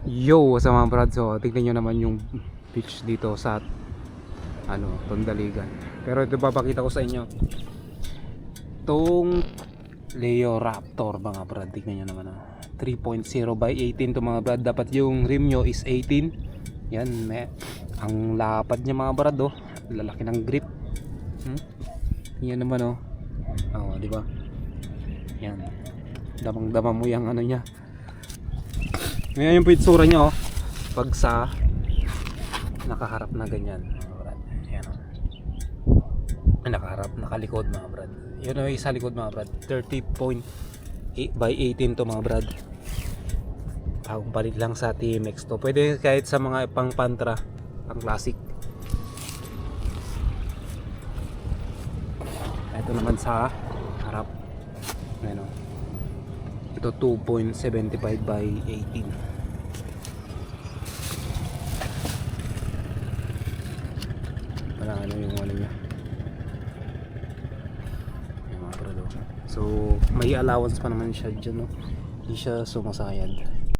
Yo, sa mga brad, so tignan nyo naman yung beach dito sa Tondaligan. Pero ito papakita ko sa inyo tong Leo Raptor mga brad. Tignan nyo naman 3.0 by 18 to mga brad. Dapat yung rim nyo is 18. Yan, ang lapad niya mga brad, oh. Lalaki ng grip. Yan naman, oh. Oh, di ba? Yan. Damang-dama mo yung ano niya. Ngayon yung itsura niya, oh. Pag sa nakaharap na ganyan, mga brad. Yan, oh. Nakaharap, nakalikod mga brad. Yan, oh, isa likod mga brad. 30.8 by 18 to mga brad. Bagong palit lang sa TMX to. Pwede kahit sa mga pang Pantra, pang classic. Ito naman sa harap. Ano? Ito 2.75 by 18. Wala ano yung ano niya. Yung mga brado. So may allowance pa naman siya dyan, no? Hindi siya sumasayad.